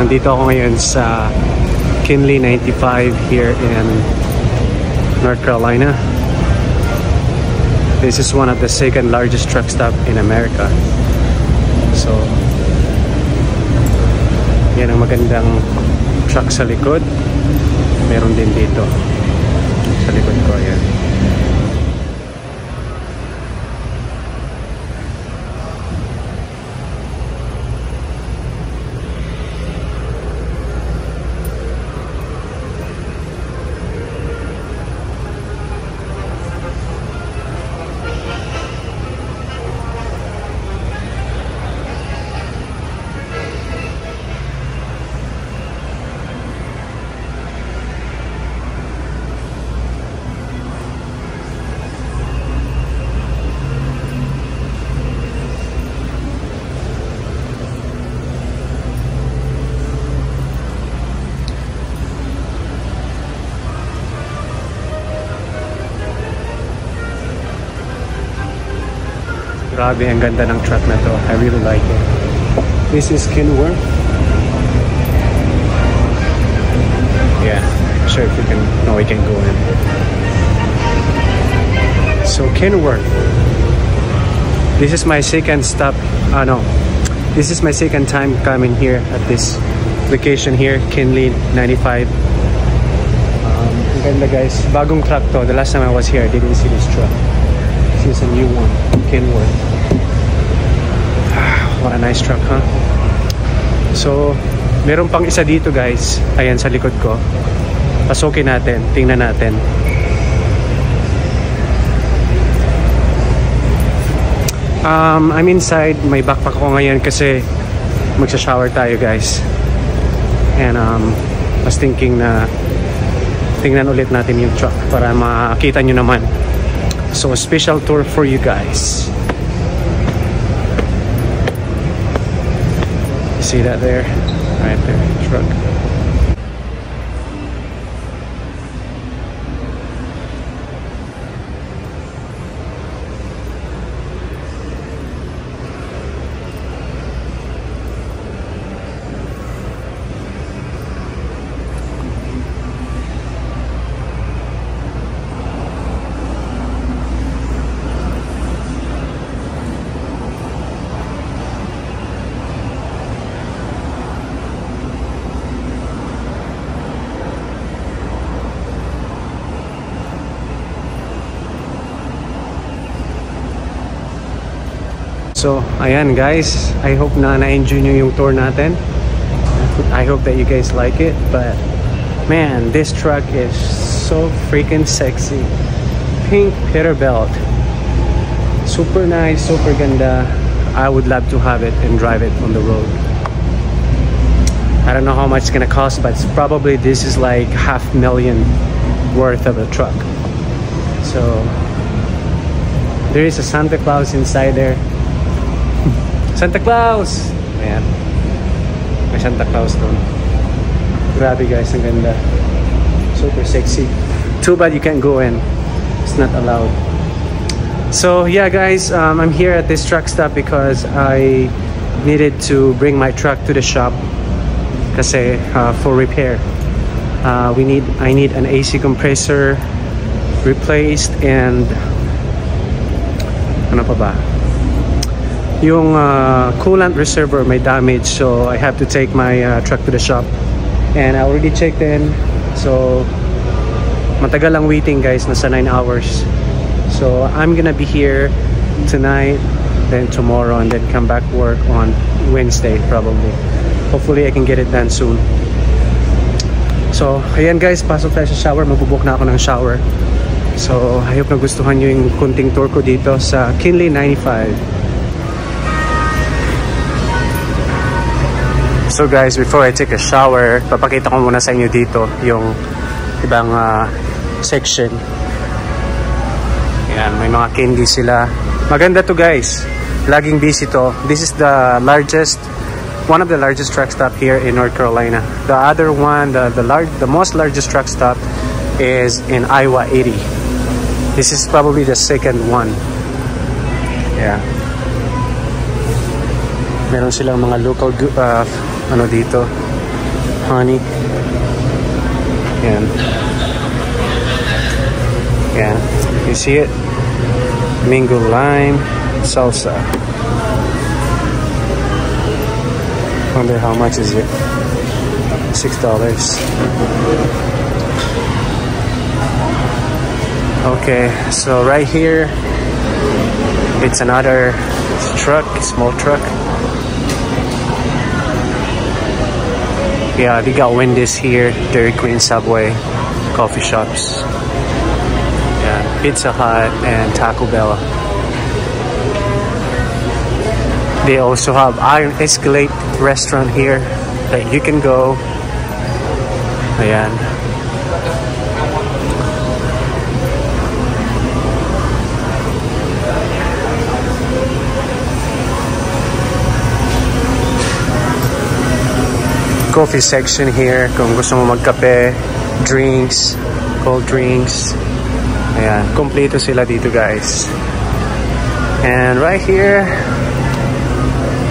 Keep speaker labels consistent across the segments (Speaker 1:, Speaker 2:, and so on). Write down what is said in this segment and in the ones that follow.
Speaker 1: Nandito ako ngayon sa Kinley 95 here in North Carolina. This is one of the second largest truck stop in America. So, yan ang magandang truck sa likod. Meron din dito sa likod ko, yan. Grabe, ang ganda ng truck na to. I really like it. This is Kenworth. Yeah, I'm sure if we can, no, we can go in. So Kenworth. This is my second stop. No, this is my second time coming here at this location here, Kinley 95. Ang ganda guys. Bagong truck to. The last time I was here, I didn't see this truck. This is a new one, Kenworth. What a nice truck, huh? So, meron pang isa dito guys. Ayan sa likod ko. Pasukin natin. Tingnan natin. I'm inside. May backpack ko ngayon kasi magsha-shower tayo guys. And was thinking na tingnan ulit natin yung truck para makita nyo naman. So, a special tour for you guys. See that there? Right there, truck. So, ayan guys, I hope na na-enjoy nyo yung tour natin. I hope that you guys like it. But, man, this truck is so freaking sexy. Pink Peterbilt. Super nice, super ganda. I would love to have it and drive it on the road. I don't know how much it's gonna cost, but it's probably this is like $500,000 worth of a truck. So, there is a Santa Claus inside there. Santa Claus! Ayan. May Santa Claus doon. Grabe guys, ang ganda. Super sexy. Too bad you can't go in. It's not allowed. So yeah guys, I'm here at this truck stop because I needed to bring my truck to the shop kasi for repair. I need an AC compressor replaced and ano pa ba? Yung coolant reservoir may damage, so I have to take my truck to the shop. And I already checked in, so matagal ang waiting guys, nasa 9 hours. So I'm gonna be here tonight, then tomorrow, and then come back work on Wednesday probably. Hopefully I can get it done soon. So ayan guys, pasok tayo sa shower. Magbubuk na ako ng shower. So I hope nagustuhan nyo yung kunting tour ko dito sa Kinley 95. So guys, before I take a shower, papakita ko muna sa inyo dito yung ibang section. Ayan, may mga candy sila. Maganda to guys. Laging busy to. This is the largest, one of the largest truck stop here in North Carolina. The other one, the most largest truck stop is in Iowa 80. This is probably the second one. Yeah. Meron silang mga local ano dito, honey. Yan. Yan. You see it? Mango lime salsa. Wonder how much is it? $6. Okay, so right here it's another truck, small truck. Yeah, they got Wendy's here, Dairy Queen, Subway, coffee shops. Yeah, Pizza Hut and Taco Bell. They also have Iron Escalate restaurant here that you can go. Ayan. Coffee section here kung gusto mo magkape, drinks, cold drinks. Ayan, kompleto sila dito guys. And right here,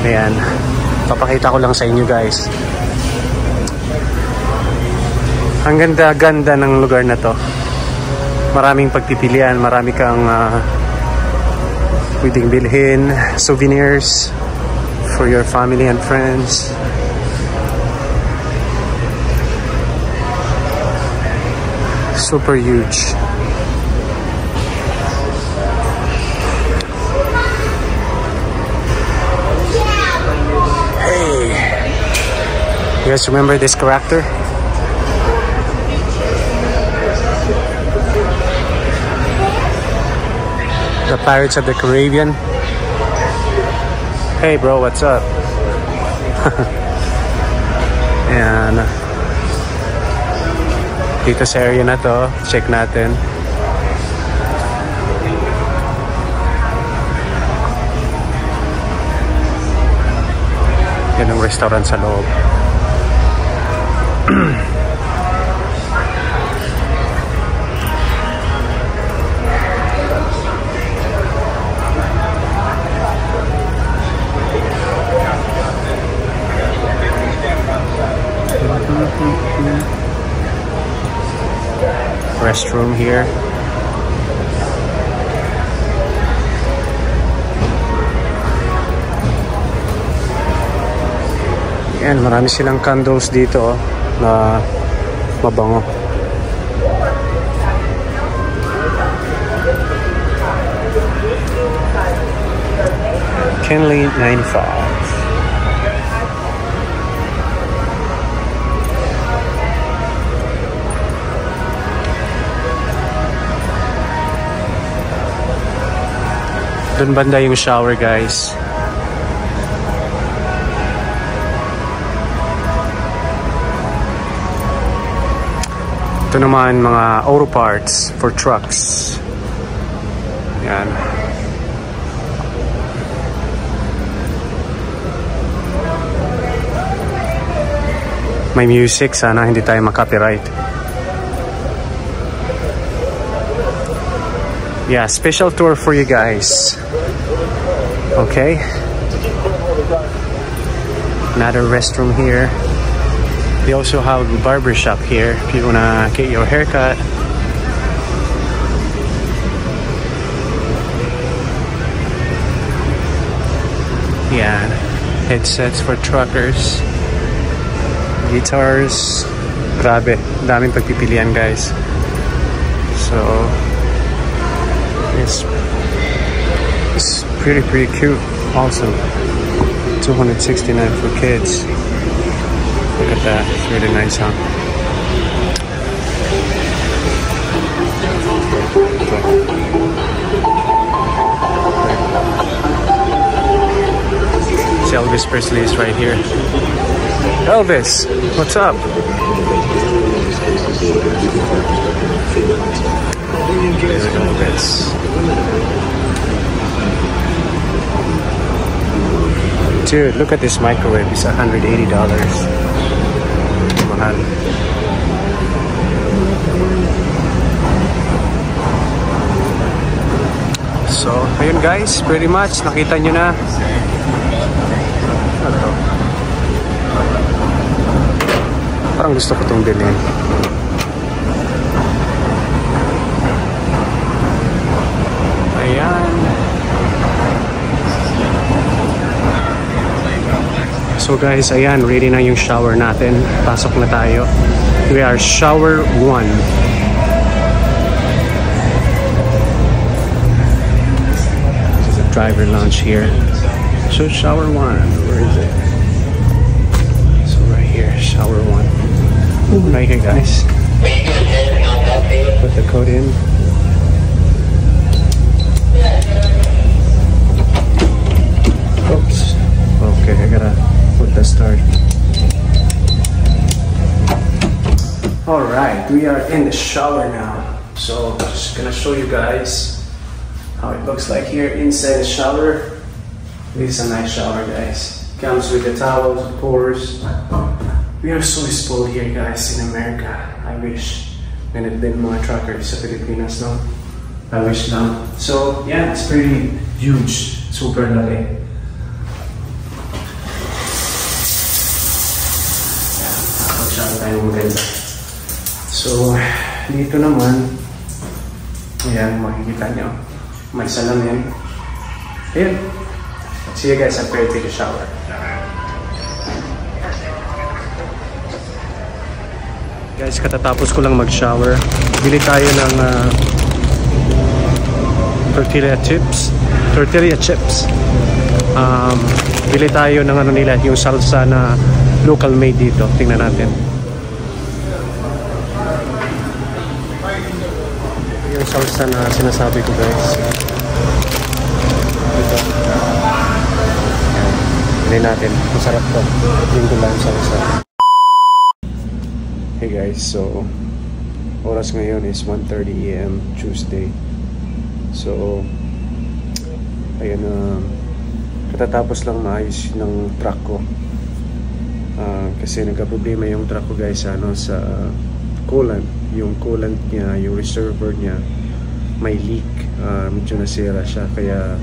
Speaker 1: ayan, papakita ko lang sa inyo guys. Ang ganda-ganda ng lugar na to. Maraming pagpipilian, marami kang pwedeng bilhin, souvenirs for your family and friends. Super huge. Hey, you guys remember this character? The Pirates of the Caribbean. Hey bro, what's up? And dito sa area na to, check natin. Yan ang restaurant sa loob. Restroom here. Yan, marami silang candles dito na mabango. Kenley 95. Doon banda yung shower guys. Ito naman mga auto parts for trucks. Yan. May music, sana hindi tayo makopyright. Yeah, special tour for you guys. Okay. Another restroom here. They also have a barber shop here if you wanna get your haircut. Yeah, headsets for truckers. Guitars. Grabe, daming pagpipilian guys. So it's pretty cute. Awesome. 269 for kids. Look at that. It's really nice, huh? Elvis Presley is right here. Elvis, what's up? There's Elvis. Dude, look at this microwave. It's $180. Mahal. So, ayun guys, pretty much nakita nyo na. Parang gusto ko itong bilhin. Ayan. So guys, ayan, ready na yung shower natin. Pasok na tayo. We are shower 1. This is a driver lounge here. So shower 1, where is it? So right here, shower 1. Right here, guys. Put the code in. Oops. Okay, I gotta put the start. Alright, we are in the shower now. So, just gonna show you guys how it looks like here inside the shower. This is a nice shower, guys. Comes with the towels, of course. We are so spoiled here, guys, in America. I wish ganit din mga truckers sa Pilipinas, no? I wish lang. So, yeah, it's pretty huge. Super laki. Yeah, nakapag-shower tayo maganda. So, dito naman, ayan, makikita nyo. May salamin. Ayan. See you guys after I take a shower. Guys, katatapos ko lang mag-shower. Bili tayo ng tortilla chips. Bili tayo ng ano nila, yung salsa na local made dito. Tingnan natin. Yung salsa na sinasabi ko, guys. Ito. Bili natin. Masarap to. Yung gulay salsa. Hey guys, so oras ngayon is 1:30 AM Tuesday. So ayun, katatapos lang maayos ng truck ko, kasi nagka-problema yung truck ko, guys, ano, sa coolant. Yung coolant niya, yung reservoir niya may leak. Medyo nasira siya, kaya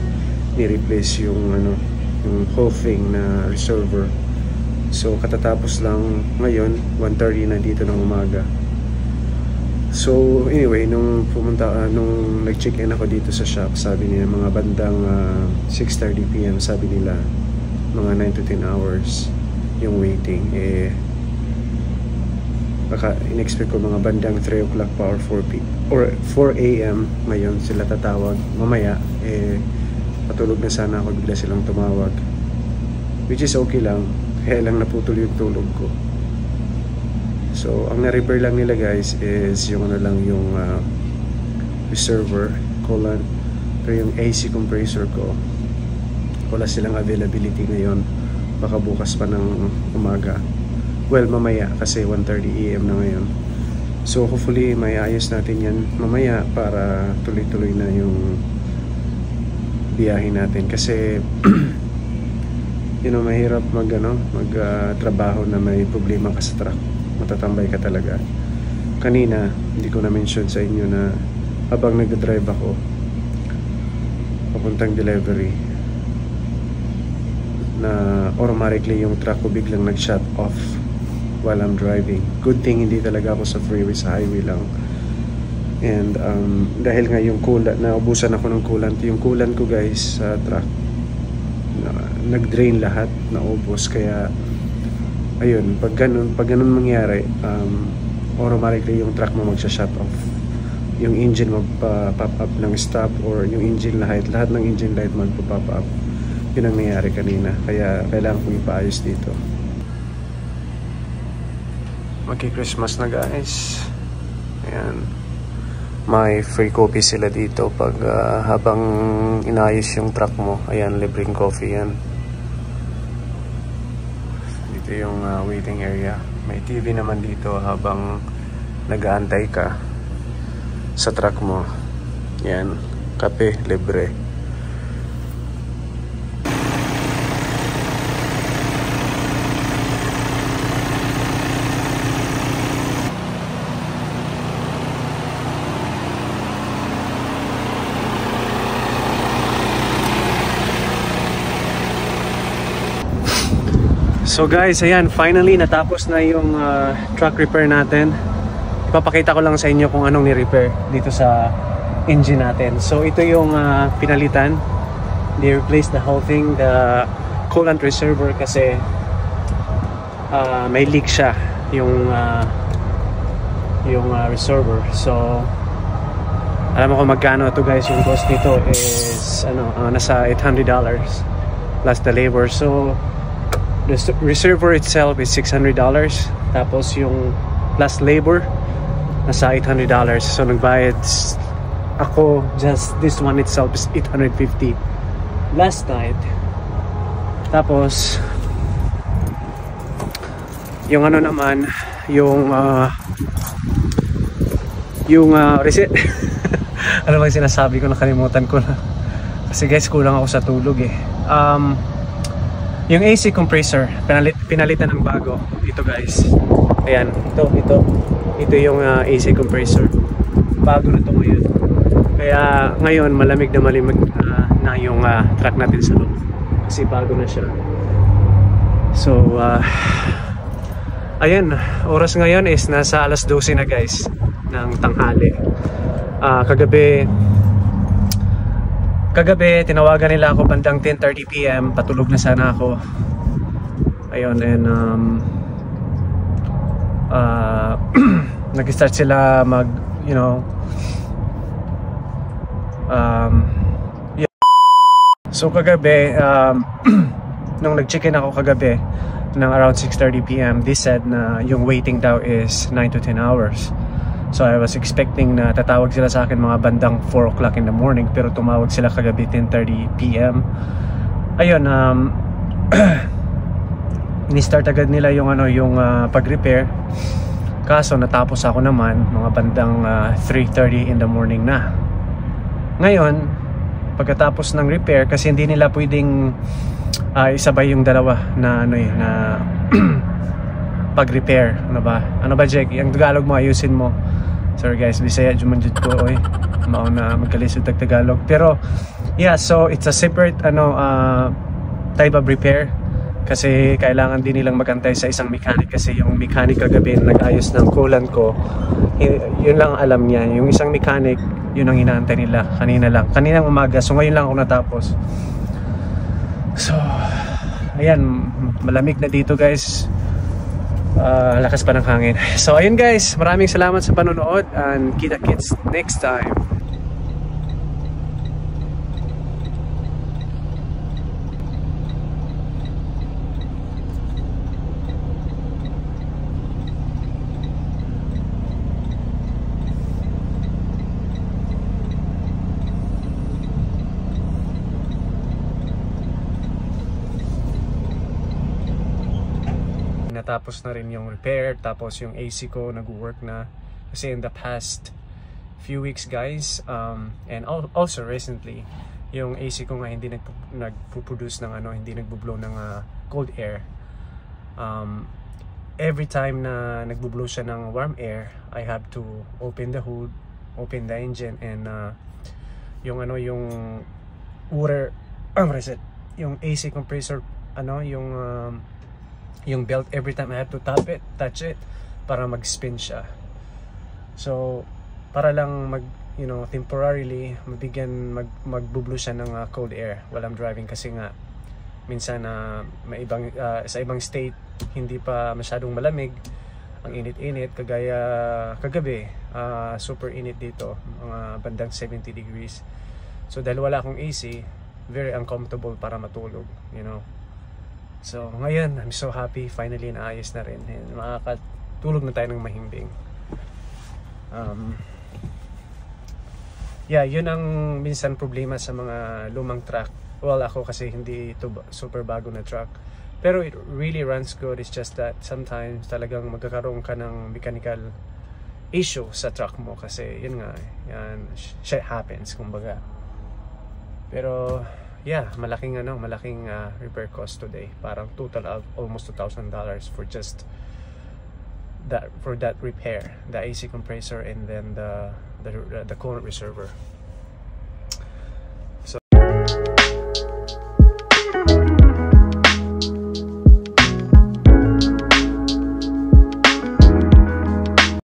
Speaker 1: ni-replace yung ano, yung whole thing na reservoir. So katatapos lang ngayon, 1:30 na dito ng umaga. So anyway, nung nag-check-in ako dito sa shop, sabi nila mga bandang 6:30 PM, sabi nila mga 9 to 10 hours yung waiting. Baka in-expect ko mga bandang 3 o'clock pa or 4 AM ngayon sila tatawag. Mamaya patulog na sana ako, bigla silang tumawag, which is okay lang. Kaya lang naputol yung tulog ko. So ang na-repair lang nila, guys, is yung ano lang, yung reservoir, coolant. Pero yung AC compressor ko, wala silang availability ngayon. Baka bukas pa ng umaga. Well, mamaya, kasi 1:30 AM na ngayon. So hopefully may ayos natin yan mamaya para tuloy-tuloy na yung biyahe natin. Kasi you know, mahirap trabaho na may problema ka sa truck. Matatambay ka talaga. Kanina, hindi ko na-mention sa inyo na habang nag-drive ako papuntang delivery, na automatically yung truck ko biglang nag-shut off while I'm driving. Good thing hindi talaga ako sa freeway, sa highway lang. And dahil nga yung coolant, naubusan ako ng coolant. Yung coolant ko, guys, sa truck, nag-drain lahat, naubos. Kaya ayun, pag ganun mangyari, automatically yung truck mo magsha-shut off. Yung engine magpa-pop up ng stop, or yung engine light, lahat ng engine light magpa-pop up. Yun ang nangyari kanina, kaya kailangan kong ipaayos dito. Magki-Christmas na, guys. Ayan, may free coffee sila dito pag habang inayos yung truck mo. Ayan, libreng coffee yan. Dito yung waiting area. May TV naman dito habang nag-aantay ka sa truck mo. Yan, kape, libre. So guys, ayan, finally natapos na yung truck repair natin. Ipapakita ko lang sa inyo kung anong ni-repair dito sa engine natin. So ito yung pinalitan. They replaced the whole thing, the coolant reservoir, kasi may leak siya yung reservoir. So alam mo kung magkano ito guys. Yung cost nito is nasa $800 plus the labor. So the reservoir itself is $600, tapos yung plus labor nasa $800. So nagbayad ako, just this one itself is $850 last night. Tapos yung naman, yung receipt. Ano bang sinasabi ko, nakalimutan ko na kasi guys, kulang ako sa tulog eh. Yung AC compressor, pinalitan ng bago. Ito guys, ayan, ito yung AC compressor. Bago na to ngayon. Kaya ngayon malamig na yung truck natin sa loob, kasi bago na siya. So ayan, oras ngayon is nasa alas 12 na guys ng tanghali. Kagabi tinawagan nila ako bandang 10:30 PM, patulog na sana ako. Ayun, and nag-start sila mag, yeah. So kagabi, nung nag-check-in ako kagabi ng around 6:30 PM, they said na yung waiting daw is 9 to 10 hours. So I was expecting na tatawag sila sa akin mga bandang 4 o'clock in the morning, pero tumawag sila kagabi 10:30 PM. Ayun, ini-start agad nila yung pag-repair. Kaso natapos ako naman mga bandang 3:30 in the morning na. Ngayon, pagkatapos ng repair, kasi hindi nila pwedeng isabay yung dalawa na pag-repair. Ano ba Jake? Yung Tagalog mo, ayusin mo. Sorry guys, Bisaya jumanjud ko oy. Mao na magkalisod tag Tagalog. Pero yeah, so it's a separate type of repair, kasi kailangan din nilang magantay sa isang mechanic, kasi yung mechanic kagabi nag-ayos ng coolant ko, yun lang alam niya. Yung isang mechanic, yun ang inaantay nila kaninang umaga. So ngayon lang ako natapos. So ayan, malamig na dito guys. Lakas pa ng hangin. So ayun guys, maraming salamat sa panonood, and kita-kits next time. Natapos na rin yung repair, tapos yung AC ko nag-work na, kasi in the past few weeks guys, and also recently, yung AC ko nga hindi nagpo-produce ng hindi nagbo-blow ng cold air. Every time na nagbo-blow siya ng warm air, I have to open the hood, open the engine, and yung water, yung AC compressor, yung belt, every time I have to touch it para mag-spin siya. So para lang temporarily mag-blow siya ng cold air while I'm driving, kasi nga minsan may sa ibang state hindi pa masyadong malamig, ang init-init, kagaya kagabi, super init dito, mga bandang 70 degrees. So dahil wala akong AC, very uncomfortable para matulog, So ngayon, I'm so happy, finally naayos na rin, and makakatulog na tayo ng mahimbing. Yeah, yun ang minsan problema sa mga lumang truck. Well, ako kasi hindi ito super bago na truck, pero it really runs good. It's just that sometimes talagang magkakaroon ka ng mechanical issue sa truck mo, kasi yun nga, shit happens kumbaga. Pero yeah, malaking repair cost today. Parang total of almost $2,000 for just that repair, the AC compressor, and then the coolant reservoir.